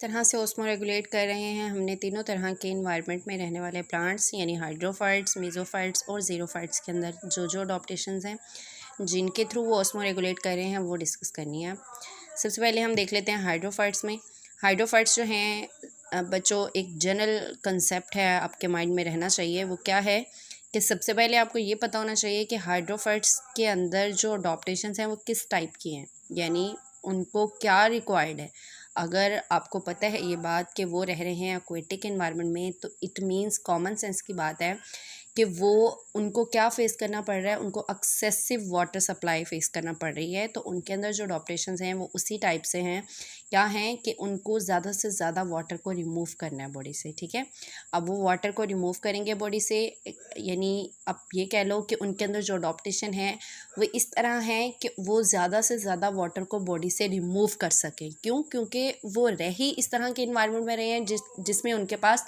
तरह से osmo regulate कर रहे हैं हमने तीनों तरह के इन्वायरमेंट में रहने वाले प्लांट्स यानी हाइड्रोफाइट्स, मेसोफाइट्स और ज़ीरोफाइट्स के अंदर जो अडॉप्टेशंस हैं जिनके थ्रू वो ओस्मो रेगुलेट कर रहे हैं वो डिस्कस करनी है। सबसे पहले हम देख लेते हैं हाइड्रोफाइट्स में। हाइड्रोफाइट्स जो हैं बच्चों, एक जनरल कंसेप्ट है आपके माइंड में रहना चाहिए। वो क्या है कि सबसे पहले आपको ये पता होना चाहिए कि हाइड्रोफाइट्स के अंदर जो अडॉप्टेशंस हैं वो किस टाइप की हैं, यानी उनको क्या रिक्वायर्ड है। अगर आपको पता है ये बात कि वो रह रहे हैं एक्वेटिक एनवायरनमेंट में, तो इट मीन्स कॉमन सेंस की बात है कि वो उनको क्या फेस करना पड़ रहा है, उनको एक्सेसिव वाटर सप्लाई फेस करना पड़ रही है। तो उनके अंदर जो अडॉप्टेशंस हैं वो उसी टाइप से हैं। क्या हैं कि उनको ज़्यादा से ज़्यादा वाटर को रिमूव करना है बॉडी से, ठीक है। अब वो वाटर को रिमूव करेंगे बॉडी से, यानी अब ये कह लो कि उनके अंदर जो अडॉप्टेशन है वो इस तरह है कि वो ज़्यादा से ज़्यादा वाटर को बॉडी से रिमूव कर सकें। क्यों? क्योंकि वो रह ही इस तरह के इन्वायरमेंट में रहे हैं जिसमें उनके पास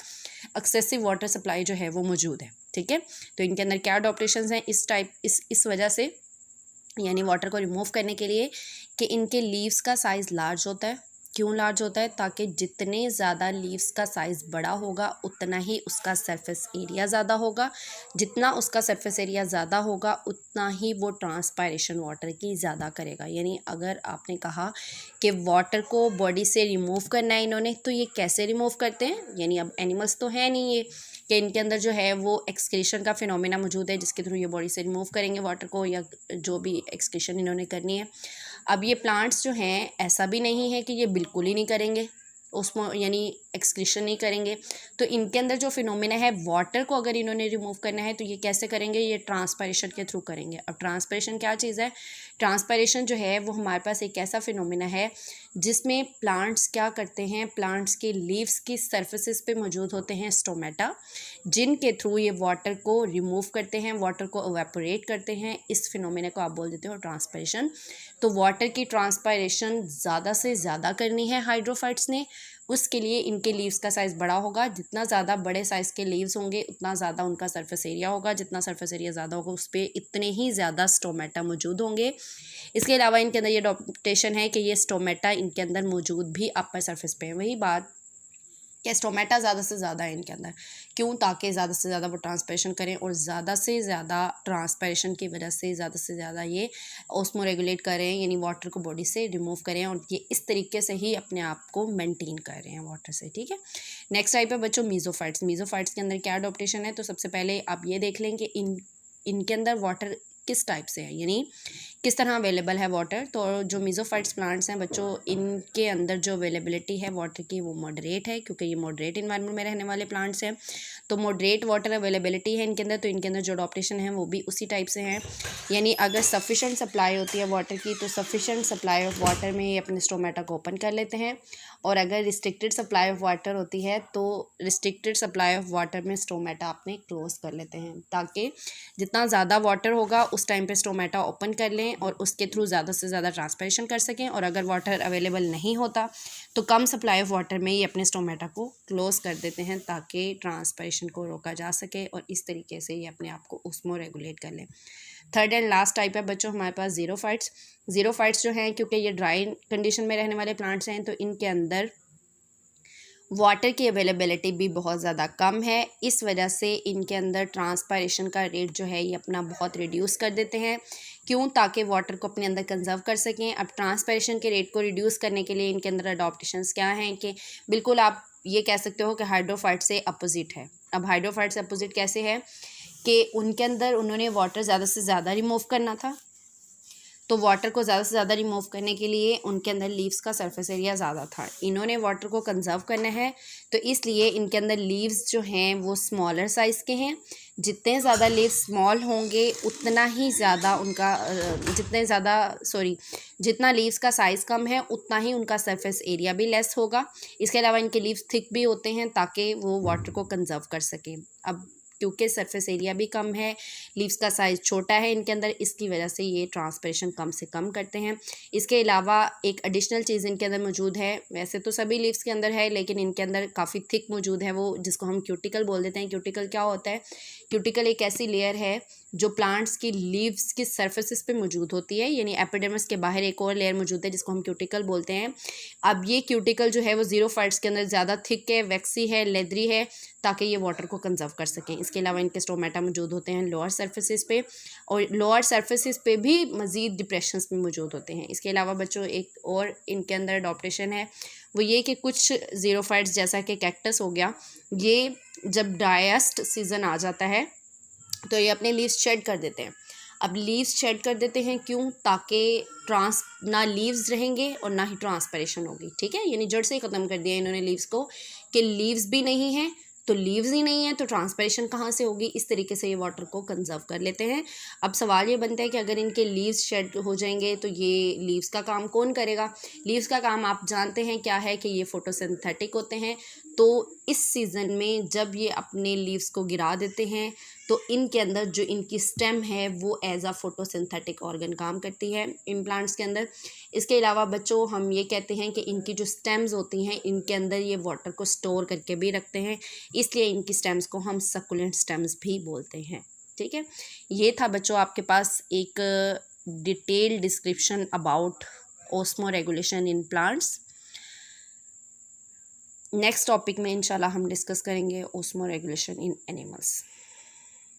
एक्सेसिव वाटर सप्लाई जो है वो मौजूद है, ठीक है। तो इनके अंदर क्या अडॉप्टेशंस हैं इस वजह से, यानी वाटर को रिमूव करने के लिए, कि इनके लीव्स का साइज़ लार्ज होता है। क्यों लार्ज होता है? ताकि जितने ज़्यादा लीव्स का साइज़ बड़ा होगा उतना ही उसका सरफेस एरिया ज़्यादा होगा। जितना उसका सरफेस एरिया ज़्यादा होगा उतना ही वो ट्रांसपायरेशन वाटर की ज़्यादा करेगा। यानी अगर आपने कहा कि वाटर को बॉडी से रिमूव करना है इन्होंने, तो ये कैसे रिमूव करते हैं? यानी अब एनिमल्स तो है नहीं ये कि इनके अंदर जो है वो एक्सक्रीशन का फिनोमेना मौजूद है जिसके थ्रू ये बॉडी से रिमूव करेंगे वाटर को, या जो भी एक्सक्रीशन इन्होंने करनी है। अब ये प्लांट्स जो हैं, ऐसा भी नहीं है कि ये बिल्कुल ही नहीं करेंगे उसमें, यानी एक्सक्रीशन नहीं करेंगे। तो इनके अंदर जो फिनोमेना है, वाटर को अगर इन्होंने रिमूव करना है तो ये कैसे करेंगे? ये ट्रांसपायरेशन के थ्रू करेंगे। अब ट्रांसपायरेशन क्या चीज़ है? ट्रांसपायरेशन जो है वो हमारे पास एक ऐसा फिनोमेना है जिसमें प्लांट्स क्या करते हैं, प्लांट्स के लीव्स की सरफेसेस पे मौजूद होते हैं स्टोमेटा, जिनके थ्रू ये वाटर को रिमूव करते हैं, वाटर को एवेपोरेट करते हैं। इस फिनोमेना को आप बोल देते हो ट्रांसपायरेशन। तो वाटर की ट्रांसपायरेशन ज़्यादा से ज़्यादा करनी है हाइड्रोफाइट्स ने, उसके लिए इनके लीव्स का साइज़ बड़ा होगा। जितना ज़्यादा बड़े साइज़ के लीव्स होंगे उतना ज़्यादा उनका सरफेस एरिया होगा। जितना सरफेस एरिया ज़्यादा होगा उस पर इतने ही ज़्यादा स्टोमेटा मौजूद होंगे। इसके अलावा इनके अंदर ये अडॉप्टेशन है कि ये स्टोमेटा इनके अंदर मौजूद भी अपर सरफेस पे है। वही बात कि स्टोमेटा ज़्यादा से ज़्यादा है इनके अंदर। क्यों? ताकि ज़्यादा से ज़्यादा वो ट्रांसपायरेशन करें, और ज़्यादा से ज़्यादा ट्रांसपायरेशन की वजह से ज़्यादा ये ऑस्मो रेगुलेट कर रहे हैं, यानी वाटर को बॉडी से रिमूव करें, और ये इस तरीके से ही अपने आप को मेंटेन कर रहे हैं वाटर से, ठीक है। नेक्स्ट टाइप है बच्चों मेसोफाइट्स। मेसोफाइट्स के अंदर क्या अडॉप्टेशन है? तो सबसे पहले आप ये देख लें कि इनके अंदर वाटर किस टाइप से है, यानी किस तरह अवेलेबल है वाटर। तो जो मेसोफाइट्स प्लांट्स हैं बच्चों, इनके अंदर जो अवेलेबिलिटी है वाटर की वो मॉडरेट है, क्योंकि ये मॉडरेट इन्वायरमेंट में रहने वाले प्लांट्स हैं। तो मॉडरेट वाटर अवेलेबिलिटी है इनके अंदर, तो इनके अंदर जो अडॉप्टेशन है वो भी उसी टाइप से हैं। यानी अगर सफिशेंट सप्लाई होती है वाटर की, तो सफिशेंट सप्लाई ऑफ वाटर में ये अपने स्टोमेटा को ओपन कर लेते हैं, और अगर रिस्ट्रिक्टेड सप्लाई ऑफ वाटर होती है तो रिस्ट्रिक्टेड सप्लाई ऑफ वाटर में स्टोमेटा अपने क्लोज कर लेते हैं, ताकि जितना ज़्यादा वाटर होगा उस टाइम पे स्टोमेटा ओपन कर लें और उसके थ्रू ज़्यादा से ज़्यादा ट्रांसपायरेशन कर सकें। और अगर वाटर अवेलेबल नहीं होता तो कम सप्लाई ऑफ वाटर में ही अपने स्टोमेटा को क्लोज़ कर देते हैं, ताकि ट्रांसपायरेशन को रोका जा सके, और इस तरीके से ये अपने आप को उसमें रेगुलेट कर लें। थर्ड एंड लास्ट टाइप है बच्चों हमारे पास ज़ीरोफाइट्स। ज़ीरोफाइट्स जो हैं, क्योंकि ये ड्राई कंडीशन में रहने वाले प्लांट्स हैं, तो इनके अंदर वाटर की अवेलेबिलिटी भी बहुत ज़्यादा कम है। इस वजह से इनके अंदर ट्रांसपायरेशन का रेट जो है ये अपना बहुत रिड्यूस कर देते हैं। क्यों? ताकि वाटर को अपने अंदर कंजर्व कर सकें। अब ट्रांसपायरेशन के रेट को रिड्यूस करने के लिए इनके अंदर अडॉप्टेशंस क्या हैं कि बिल्कुल आप ये कह सकते हो कि हाइड्रोफाइट से अपोजिट है। अब हाइड्रोफाइट से अपोजिट कैसे है कि उनके अंदर उन्होंने वाटर ज़्यादा से ज़्यादा रिमूव करना था, तो वाटर को ज़्यादा से ज़्यादा रिमूव करने के लिए उनके अंदर लीव्स का सरफेस एरिया ज़्यादा था। इन्होंने वाटर को कंजर्व करना है, तो इसलिए इनके अंदर लीव्स जो हैं वो स्मॉलर साइज़ के हैं। जितने ज़्यादा लीव्स स्मॉल होंगे उतना ही ज़्यादा उनका जितना लीव्स का साइज़ कम है उतना ही उनका सरफेस एरिया भी लेस होगा। इसके अलावा इनके लीव्स थिक भी होते हैं ताकि वो वाटर को कंजर्व कर सकें। अब क्योंकि सरफेस एरिया भी कम है, लीव्स का साइज़ छोटा है इनके अंदर, इसकी वजह से ये ट्रांसपिरेशन कम से कम करते हैं। इसके अलावा एक एडिशनल चीज़ इनके अंदर मौजूद है, वैसे तो सभी लीव्स के अंदर है लेकिन इनके अंदर काफ़ी थिक मौजूद है, वो जिसको हम क्यूटिकल बोल देते हैं। क्यूटिकल क्या होता है? क्यूटिकल एक ऐसी लेयर है जो प्लांट्स की लीव्स की सरफेसेस पे मौजूद होती है, यानी एपिडर्मिस के बाहर एक और लेयर मौजूद है जिसको हम क्यूटिकल बोलते हैं। अब ये क्यूटिकल जो है वो ज़ीरोफाइट्स के अंदर ज़्यादा थिक है, वैक्सी है, लेदरी है, ताकि ये वाटर को कंजर्व कर सकें। इसके अलावा इनके स्टोमेटा मौजूद होते हैं लोअर सरफेसेस पे, और लोअर सरफेसेस पे भी मज़ीद डिप्रेशंस में मौजूद होते हैं। इसके अलावा बच्चों एक और इनके अंदर अडॉप्टेशन है, वो ये कि कुछ ज़ीरोफाइट्स जैसा कि कैक्टस हो गया, ये जब ड्राइएस्ट सीज़न आ जाता है तो ये अपने लीव्स शेड कर देते हैं। अब लीव्स शेड कर देते हैं क्यों? ताकि ना लीव्स रहेंगे और ना ही ट्रांसपिरेशन होगी, ठीक है। यानी जड़ से ही ख़त्म कर दिया इन्होंने लीव्स को, कि लीव्स भी नहीं हैं तो लीव्स ही नहीं है तो ट्रांसपिरेशन कहाँ से होगी। इस तरीके से ये वाटर को कंजर्व कर लेते हैं। अब सवाल ये बनता है कि अगर इनके लीव्स शेड हो जाएंगे तो ये लीव्स का काम कौन करेगा? लीव्स का काम आप जानते हैं क्या है, कि ये फोटोसिंथेटिक होते हैं। तो इस सीज़न में जब ये अपने लीव्स को गिरा देते हैं तो इनके अंदर जो इनकी स्टेम है वो एज अ फोटोसिंथेटिक ऑर्गन काम करती है इन प्लांट्स के अंदर। इसके अलावा बच्चों हम ये कहते हैं कि इनकी जो स्टेम्स होती हैं इनके अंदर ये वाटर को स्टोर करके भी रखते हैं, इसलिए इनकी स्टेम्स को हम सकुलेंट स्टेम्स भी बोलते हैं, ठीक है। ये था बच्चों आपके पास एक detail description about osmo regulation in plants. Next topic में इंशाल्लाह हम डिस्कस करेंगे ऑस्मो रेगुलेशन इन एनिमल्स।